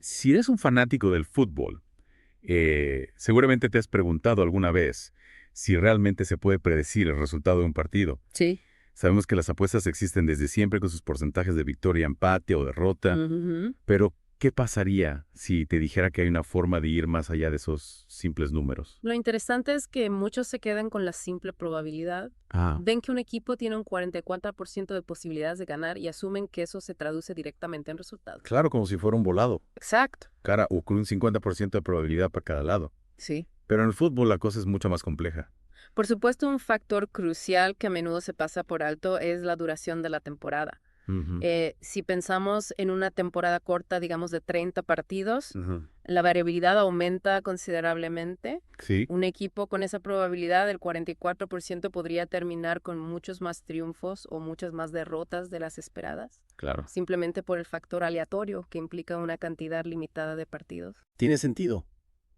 Si eres un fanático del fútbol, seguramente te has preguntado alguna vez si realmente se puede predecir el resultado de un partido. Sí. Sabemos que las apuestas existen desde siempre con sus porcentajes de victoria, empate o derrota, Ujú. pero ¿qué pasaría si te dijera que hay una forma de ir más allá de esos simples números? Lo interesante es que muchos se quedan con la simple probabilidad. Ah, Ven que un equipo tiene un 44% de posibilidades de ganar y asumen que eso se traduce directamente en resultados. claro, como si fuera un volado, Exacto. cara o con un 50% de probabilidad para cada lado. Sí. Pero en el fútbol la cosa es mucho más compleja. Por supuesto, un factor crucial que a menudo se pasa por alto es la duración de la temporada. Ujú, Si pensamos en una temporada corta, digamos de 30 partidos, ujú. la variabilidad aumenta considerablemente. Sí, Un equipo con esa probabilidad del 44% podría terminar con muchos más triunfos o muchas más derrotas de las esperadas, claro. simplemente por el factor aleatorio que implica una cantidad limitada de partidos. Tiene sentido.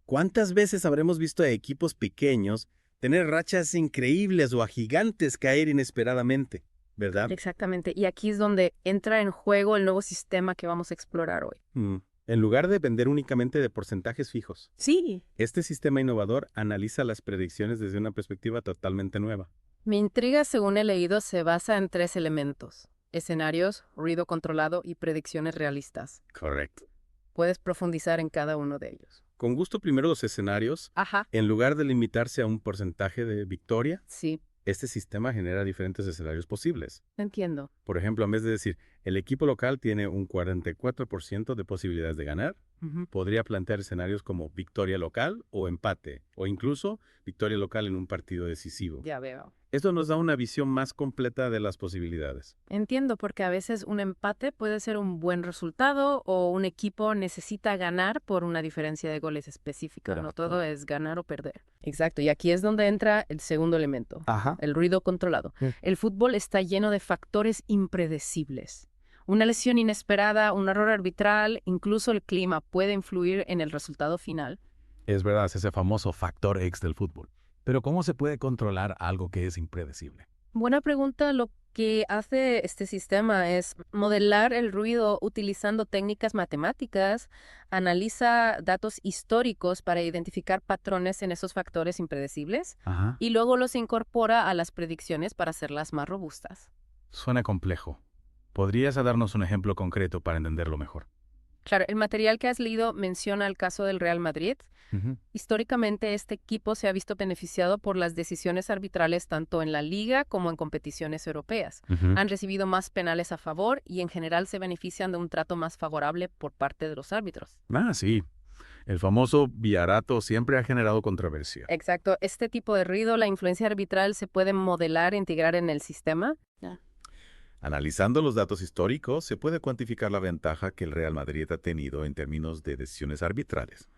¿Cuántas veces habremos visto a equipos pequeños tener rachas increíbles o a gigantes caer inesperadamente? ¿Verdad? Exactamente. Y aquí es donde entra en juego el nuevo sistema que vamos a explorar hoy. Mm. En lugar de depender únicamente de porcentajes fijos, Sí. este sistema innovador analiza las predicciones desde una perspectiva totalmente nueva. Mi intriga, según he leído, se basa en tres elementos: escenarios, ruido controlado y predicciones realistas. Correcto. Puedes profundizar en cada uno de ellos. Con gusto primero los escenarios, Ajá. en lugar de limitarse a un porcentaje de victoria, Sí, este sistema genera diferentes escenarios posibles. entiendo. Por ejemplo, en vez de decir, el equipo local tiene un 44% de posibilidades de ganar, Ujú. podría plantear escenarios como victoria local o empate, o incluso victoria local en un partido decisivo. Ya veo. Esto nos da una visión más completa de las posibilidades. Entiendo, porque a veces un empate puede ser un buen resultado o un equipo necesita ganar por una diferencia de goles específica. No Correcto. todo es ganar o perder. Exacto, y aquí es donde entra el segundo elemento, Ajá. el ruido controlado. El fútbol está lleno de factores impredecibles. Una lesión inesperada, un error arbitral, incluso el clima puede influir en el resultado final. Es verdad, es ese famoso factor X del fútbol. Pero ¿cómo se puede controlar algo que es impredecible? Buena pregunta. Lo que hace este sistema es modelar el ruido utilizando técnicas matemáticas, analiza datos históricos para identificar patrones en esos factores impredecibles Ajá. y luego los incorpora a las predicciones para hacerlas más robustas. Suena complejo. ¿Podrías darnos un ejemplo concreto para entenderlo mejor? Claro, el material que has leído menciona el caso del Real Madrid. Ujú. Históricamente, este equipo se ha visto beneficiado por las decisiones arbitrales tanto en la liga como en competiciones europeas. Ujú. Han recibido más penales a favor y en general se benefician de un trato más favorable por parte de los árbitros. Ah, sí. El famoso Villarato siempre ha generado controversia. Exacto. Este tipo de ruido, la influencia arbitral, se puede modelar e integrar en el sistema. Analizando los datos históricos, se puede cuantificar la ventaja que el Real Madrid ha tenido en términos de decisiones arbitrales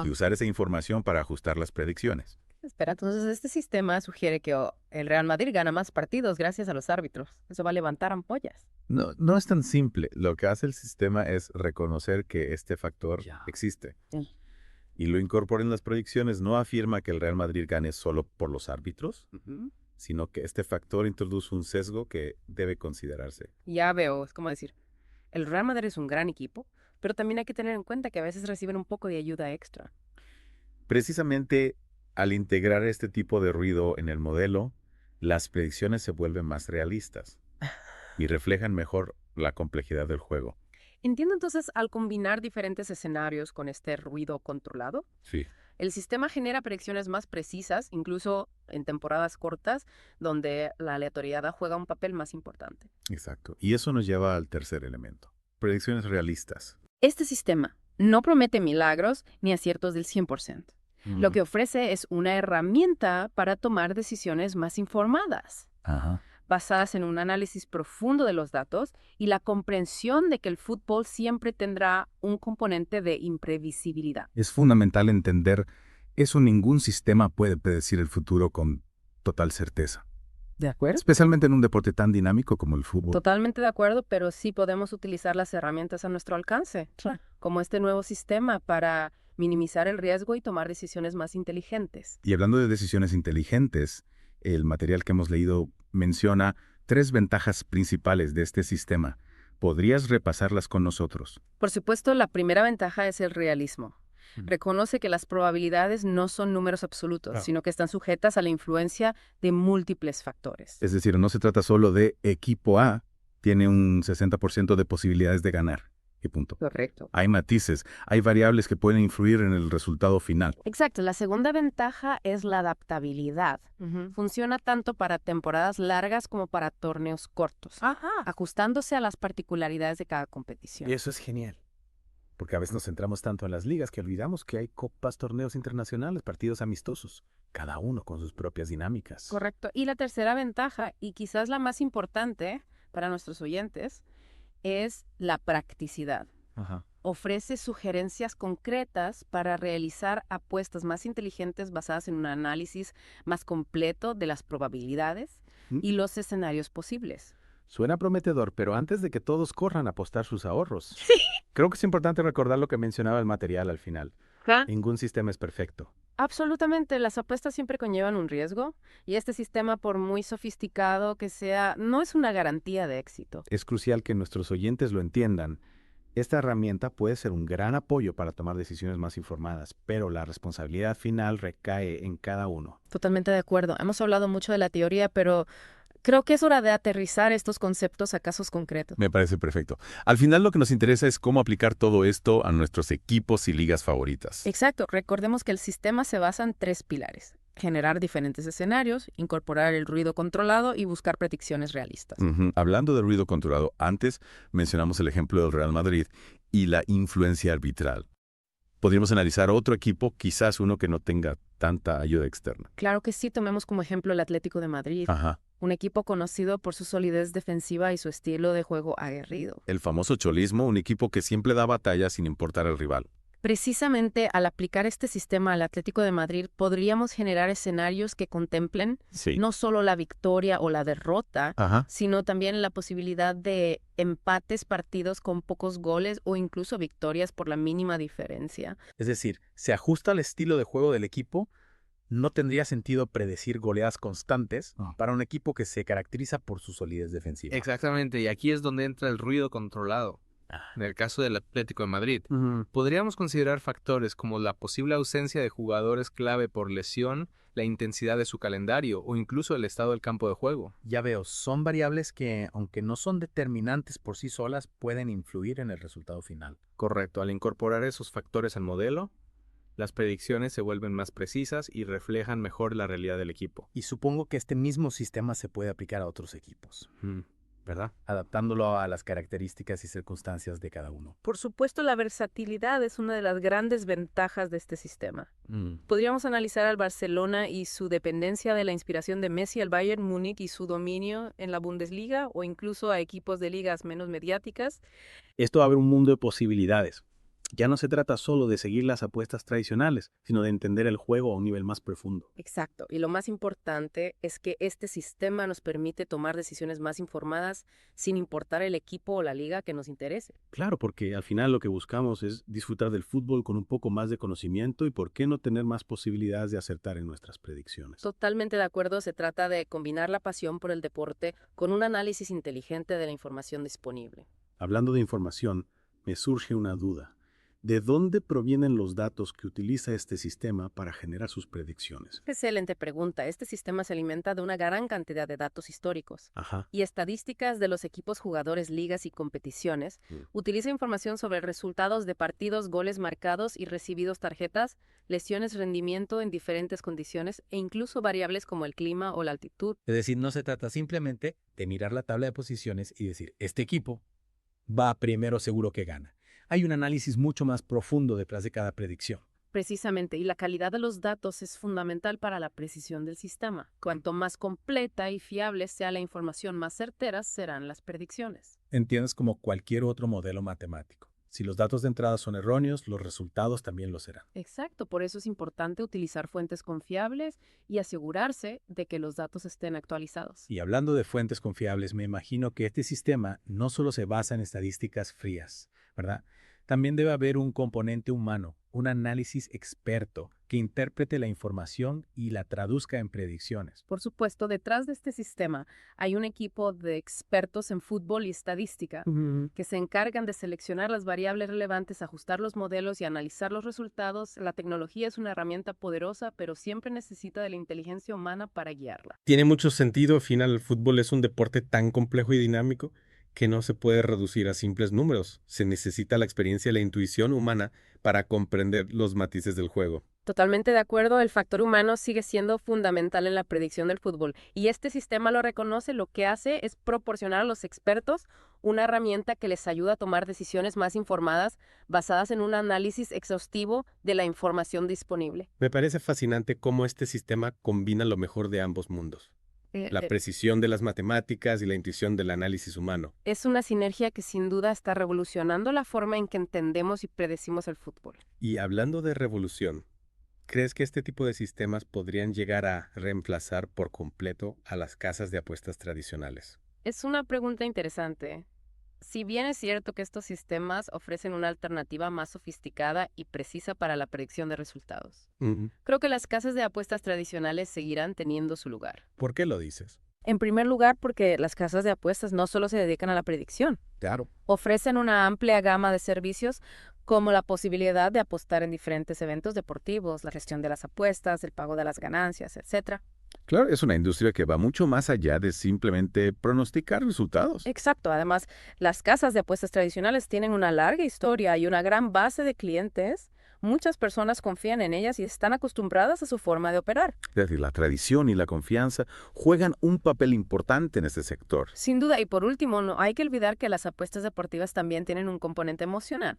y usar esa información para ajustar las predicciones. Espera, entonces este sistema sugiere que el Real Madrid gana más partidos gracias a los árbitros. Eso va a levantar ampollas. No, no es tan simple. Lo que hace el sistema es reconocer que este factor Ya. existe Sí. y lo incorpora en las predicciones. No afirma que el Real Madrid gane solo por los árbitros, sino que este factor introduce un sesgo que debe considerarse. Ya veo, es como decir, el Real Madrid es un gran equipo, pero también hay que tener en cuenta que a veces reciben un poco de ayuda extra. Precisamente al integrar este tipo de ruido en el modelo, las predicciones se vuelven más realistas y reflejan mejor la complejidad del juego. Entiendo entonces, al combinar diferentes escenarios con este ruido controlado, Sí. el sistema genera predicciones más precisas, incluso en temporadas cortas, donde la aleatoriedad juega un papel más importante. Exacto. Y eso nos lleva al tercer elemento. Predicciones realistas. Este sistema no promete milagros ni aciertos del 100%. Lo que ofrece es una herramienta para tomar decisiones más informadas, Ajá. basadas en un análisis profundo de los datos y la comprensión de que el fútbol siempre tendrá un componente de imprevisibilidad. Es fundamental entender eso. Ningún sistema puede predecir el futuro con total certeza, ¿De acuerdo? especialmente en un deporte tan dinámico como el fútbol. Totalmente de acuerdo, pero sí podemos utilizar las herramientas a nuestro alcance, como este nuevo sistema para minimizar el riesgo y tomar decisiones más inteligentes. Y hablando de decisiones inteligentes, el material que hemos leído menciona tres ventajas principales de este sistema ¿Podrías repasarlas con nosotros? Por supuesto, la primera ventaja es el realismo. Reconoce que las probabilidades no son números absolutos, Claro. sino que están sujetas a la influencia de múltiples factores. Es decir, no se trata solo de equipo A tiene un 60% de posibilidades de ganar. Y punto. Correcto. Hay matices, hay variables que pueden influir en el resultado final. Exacto, la segunda ventaja es la adaptabilidad. Funciona tanto para temporadas largas como para torneos cortos, ajustándose a las particularidades de cada competición. Y eso es genial. Porque a veces nos centramos tanto en las ligas que olvidamos que hay copas, torneos internacionales, partidos amistosos, cada uno con sus propias dinámicas. Correcto. Y la tercera ventaja, y quizás la más importante para nuestros oyentes, es la practicidad. Ajá. Ofrece sugerencias concretas para realizar apuestas más inteligentes basadas en un análisis más completo de las probabilidades y los escenarios posibles. Suena prometedor, pero antes de que todos corran a apostar sus ahorros, creo que es importante recordar lo que mencionaba el material al final. Ningún sistema es perfecto. Absolutamente, las apuestas siempre conllevan un riesgo y este sistema, por muy sofisticado que sea, no es una garantía de éxito. Es crucial que nuestros oyentes lo entiendan. Esta herramienta puede ser un gran apoyo para tomar decisiones más informadas, pero la responsabilidad final recae en cada uno. Totalmente de acuerdo. Hemos hablado mucho de la teoría, pero creo que es hora de aterrizar estos conceptos a casos concretos. Me parece perfecto. Al final lo que nos interesa es cómo aplicar todo esto a nuestros equipos y ligas favoritas. Exacto. Recordemos que el sistema se basa en 3 pilares: generar diferentes escenarios, incorporar el ruido controlado y buscar predicciones realistas. Hablando de ruido controlado, antes mencionamos el ejemplo del Real Madrid y la influencia arbitral. Podríamos analizar otro equipo, quizás uno que no tenga tanta ayuda externa. Claro que sí, tomemos como ejemplo el Atlético de Madrid, Ajá. un equipo conocido por su solidez defensiva y su estilo de juego aguerrido. El famoso cholismo, un equipo que siempre da batalla sin importar el rival. Precisamente al aplicar este sistema al Atlético de Madrid, podríamos generar escenarios que contemplen Sí. no solo la victoria o la derrota, Ajá. sino también la posibilidad de empates, partidos con pocos goles o incluso victorias por la mínima diferencia. Es decir, se ajusta al estilo de juego del equipo. No tendría sentido predecir goleadas constantes para un equipo que se caracteriza por su solidez defensiva. Exactamente, y aquí es donde entra el ruido controlado. En el caso del Atlético de Madrid, podríamos considerar factores como la posible ausencia de jugadores clave por lesión, la intensidad de su calendario o incluso el estado del campo de juego. Ya veo, son variables que, aunque no son determinantes por sí solas, pueden influir en el resultado final. Correcto, al incorporar esos factores al modelo, las predicciones se vuelven más precisas y reflejan mejor la realidad del equipo. Y supongo que este mismo sistema se puede aplicar a otros equipos, ¿verdad? Adaptándolo a las características y circunstancias de cada uno. Por supuesto, la versatilidad es una de las grandes ventajas de este sistema. Podríamos analizar al Barcelona y su dependencia de la inspiración de Messi al Bayern Múnich y su dominio en la Bundesliga o incluso a equipos de ligas menos mediáticas. Esto abre un mundo de posibilidades. Ya no se trata solo de seguir las apuestas tradicionales, sino de entender el juego a un nivel más profundo. Exacto. Y lo más importante es que este sistema nos permite tomar decisiones más informadas sin importar el equipo o la liga que nos interese. Claro, porque al final lo que buscamos es disfrutar del fútbol con un poco más de conocimiento y por qué no tener más posibilidades de acertar en nuestras predicciones. Totalmente de acuerdo. Se trata de combinar la pasión por el deporte con un análisis inteligente de la información disponible. Hablando de información, me surge una duda. ¿De dónde provienen los datos que utiliza este sistema para generar sus predicciones? Excelente pregunta. Este sistema se alimenta de una gran cantidad de datos históricos Ajá. y estadísticas de los equipos, jugadores, ligas y competiciones. Utiliza información sobre resultados de partidos, goles marcados y recibidos, tarjetas, lesiones, rendimiento en diferentes condiciones e incluso variables como el clima o la altitud. Es decir, no se trata simplemente de mirar la tabla de posiciones y decir, este equipo va primero seguro que gana. Hay un análisis mucho más profundo detrás de cada predicción. Precisamente, y la calidad de los datos es fundamental para la precisión del sistema. Cuanto más completa y fiable sea la información, más certeras serán las predicciones. Entiendes, como cualquier otro modelo matemático. Si los datos de entrada son erróneos, los resultados también lo serán. Exacto, por eso es importante utilizar fuentes confiables y asegurarse de que los datos estén actualizados. Y hablando de fuentes confiables, me imagino que este sistema no solo se basa en estadísticas frías, ¿verdad? También debe haber un componente humano, un análisis experto que interprete la información y la traduzca en predicciones. Por supuesto, detrás de este sistema hay un equipo de expertos en fútbol y estadística que se encargan de seleccionar las variables relevantes, ajustar los modelos y analizar los resultados. La tecnología es una herramienta poderosa, pero siempre necesita de la inteligencia humana para guiarla. Tiene mucho sentido. Al final, el fútbol es un deporte tan complejo y dinámico que no se puede reducir a simples números. Se necesita la experiencia y la intuición humana para comprender los matices del juego. Totalmente de acuerdo, el factor humano sigue siendo fundamental en la predicción del fútbol y este sistema lo reconoce. Lo que hace es proporcionar a los expertos una herramienta que les ayuda a tomar decisiones más informadas basadas en un análisis exhaustivo de la información disponible. Me parece fascinante cómo este sistema combina lo mejor de ambos mundos. La precisión de las matemáticas y la intuición del análisis humano. Es una sinergia que sin duda está revolucionando la forma en que entendemos y predecimos el fútbol. Y hablando de revolución, ¿crees que este tipo de sistemas podrían llegar a reemplazar por completo a las casas de apuestas tradicionales? Es una pregunta interesante. Si bien es cierto que estos sistemas ofrecen una alternativa más sofisticada y precisa para la predicción de resultados, creo que las casas de apuestas tradicionales seguirán teniendo su lugar. ¿Por qué lo dices? En primer lugar, porque las casas de apuestas no solo se dedican a la predicción, Claro. ofrecen una amplia gama de servicios como la posibilidad de apostar en diferentes eventos deportivos, la gestión de las apuestas, el pago de las ganancias, etc. Claro, es una industria que va mucho más allá de simplemente pronosticar resultados. Exacto. Además, las casas de apuestas tradicionales tienen una larga historia y una gran base de clientes. Muchas personas confían en ellas y están acostumbradas a su forma de operar. Es decir, la tradición y la confianza juegan un papel importante en este sector. Sin duda, y por último, no hay que olvidar que las apuestas deportivas también tienen un componente emocional.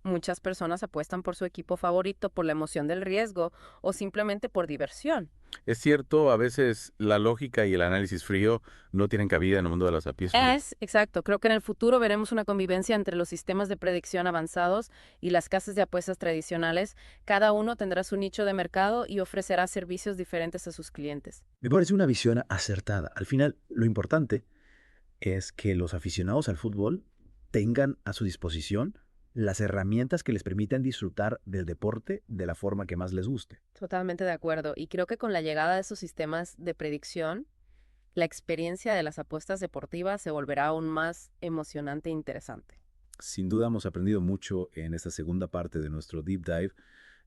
Muchas personas apuestan por su equipo favorito, por la emoción del riesgo o simplemente por diversión. Es cierto, a veces la lógica y el análisis frío no tienen cabida en el mundo de las apuestas. Exacto. Creo que en el futuro veremos una convivencia entre los sistemas de predicción avanzados y las casas de apuestas tradicionales. Cada uno tendrá su nicho de mercado y ofrecerá servicios diferentes a sus clientes. Me parece una visión acertada. Al final, lo importante es que los aficionados al fútbol tengan a su disposición las herramientas que les permitan disfrutar del deporte de la forma que más les guste. Totalmente de acuerdo. Y creo que con la llegada de esos sistemas de predicción, la experiencia de las apuestas deportivas se volverá aún más emocionante e interesante. Sin duda hemos aprendido mucho en esta segunda parte de nuestro Deep Dive.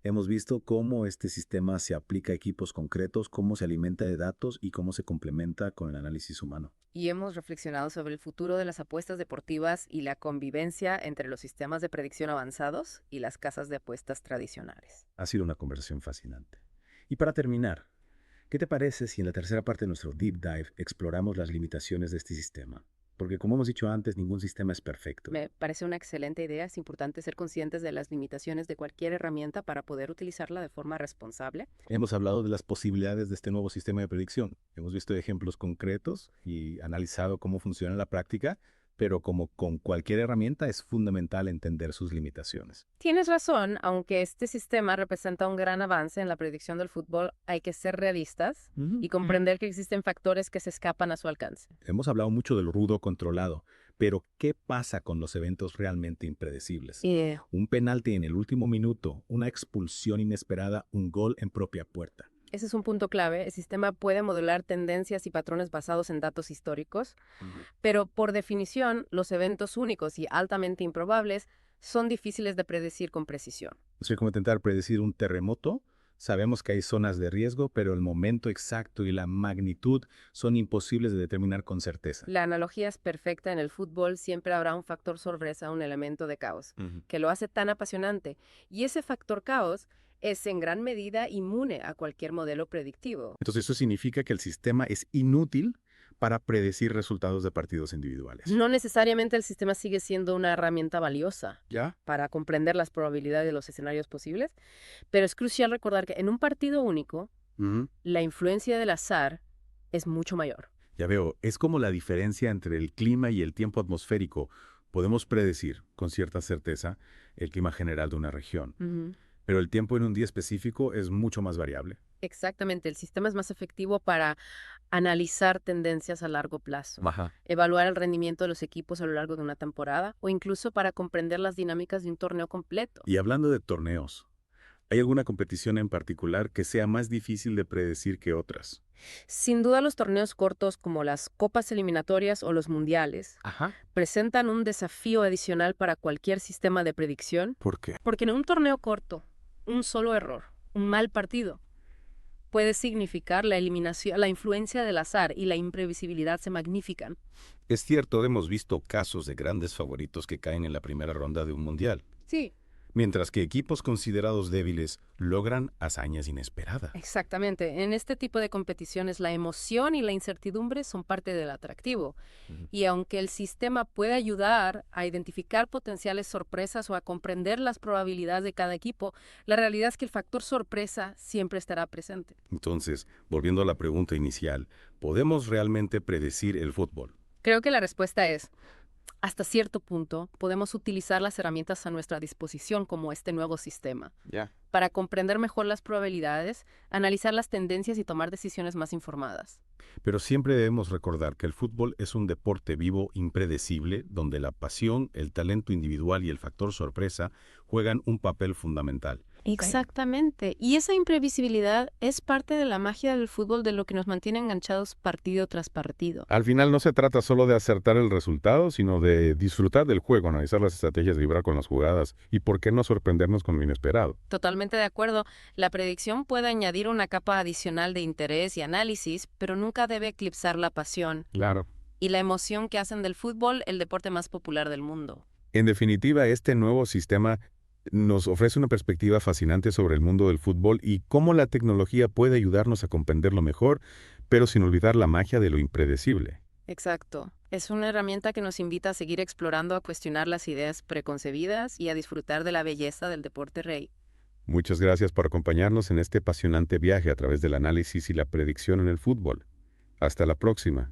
Hemos visto cómo este sistema se aplica a equipos concretos, cómo se alimenta de datos y cómo se complementa con el análisis humano. Y hemos reflexionado sobre el futuro de las apuestas deportivas y la convivencia entre los sistemas de predicción avanzados y las casas de apuestas tradicionales. Ha sido una conversación fascinante. Y para terminar, ¿qué te parece si en la tercera parte de nuestro Deep Dive exploramos las limitaciones de este sistema? Porque como hemos dicho antes, ningún sistema es perfecto. Me parece una excelente idea. Es importante ser conscientes de las limitaciones de cualquier herramienta para poder utilizarla de forma responsable. Hemos hablado de las posibilidades de este nuevo sistema de predicción. Hemos visto ejemplos concretos y analizado cómo funciona en la práctica, pero como con cualquier herramienta es fundamental entender sus limitaciones. Tienes razón, aunque este sistema representa un gran avance en la predicción del fútbol, hay que ser realistas y comprender que existen factores que se escapan a su alcance. Hemos hablado mucho del rudo controlado, pero ¿qué pasa con los eventos realmente impredecibles? Un penalti en el último minuto, una expulsión inesperada, un gol en propia puerta. Ese es un punto clave. El sistema puede modelar tendencias y patrones basados en datos históricos, pero por definición, los eventos únicos y altamente improbables son difíciles de predecir con precisión. Es como intentar predecir un terremoto. Sabemos que hay zonas de riesgo, pero el momento exacto y la magnitud son imposibles de determinar con certeza. La analogía es perfecta. En el fútbol siempre habrá un factor sorpresa, un elemento de caos, que lo hace tan apasionante. Y ese factor caos es en gran medida inmune a cualquier modelo predictivo. Entonces eso significa que el sistema es inútil para predecir resultados de partidos individuales. No necesariamente el sistema sigue siendo una herramienta valiosa ¿Ya? para comprender las probabilidades de los escenarios posibles, pero es crucial recordar que en un partido único, la influencia del azar es mucho mayor. Ya veo, es como la diferencia entre el clima y el tiempo atmosférico. Podemos predecir con cierta certeza el clima general de una región. Pero el tiempo en un día específico es mucho más variable. Exactamente, el sistema es más efectivo para analizar tendencias a largo plazo, evaluar el rendimiento de los equipos a lo largo de una temporada o incluso para comprender las dinámicas de un torneo completo. Y hablando de torneos, ¿Hay alguna competición en particular que sea más difícil de predecir que otras? Sin duda los torneos cortos como las copas eliminatorias o los mundiales Ajá. presentan un desafío adicional para cualquier sistema de predicción, ¿Por qué? porque en un torneo corto, un solo error, un mal partido, puede significar la eliminación, la influencia del azar y la imprevisibilidad se magnifican. Es cierto, hemos visto casos de grandes favoritos que caen en la primera ronda de un mundial, Sí, mientras que equipos considerados débiles logran hazañas inesperadas. exactamente. En este tipo de competiciones la emoción y la incertidumbre son parte del atractivo. Ujú. Y aunque el sistema puede ayudar a identificar potenciales sorpresas o a comprender las probabilidades de cada equipo, la realidad es que el factor sorpresa siempre estará presente. Entonces, volviendo a la pregunta inicial, ¿podemos realmente predecir el fútbol? Creo que la respuesta es, hasta cierto punto, podemos utilizar las herramientas a nuestra disposición como este nuevo sistema, Ya. para comprender mejor las probabilidades, analizar las tendencias y tomar decisiones más informadas. Pero siempre debemos recordar que el fútbol es un deporte vivo impredecible, donde la pasión, el talento individual y el factor sorpresa juegan un papel fundamental. Exactamente. Y esa imprevisibilidad es parte de la magia del fútbol, de lo que nos mantiene enganchados partido tras partido. Al final no se trata solo de acertar el resultado, sino de disfrutar del juego, analizar las estrategias, vibrar con las jugadas y por qué no sorprendernos con lo inesperado. Totalmente de acuerdo. La predicción puede añadir una capa adicional de interés y análisis, pero nunca debe eclipsar la pasión Claro. y la emoción que hacen del fútbol el deporte más popular del mundo. En definitiva, este nuevo sistema nos ofrece una perspectiva fascinante sobre el mundo del fútbol y cómo la tecnología puede ayudarnos a comprenderlo mejor, pero sin olvidar la magia de lo impredecible. Exacto. Es una herramienta que nos invita a seguir explorando, a cuestionar las ideas preconcebidas y a disfrutar de la belleza del deporte rey. Muchas gracias por acompañarnos en este apasionante viaje a través del análisis y la predicción en el fútbol. Hasta la próxima.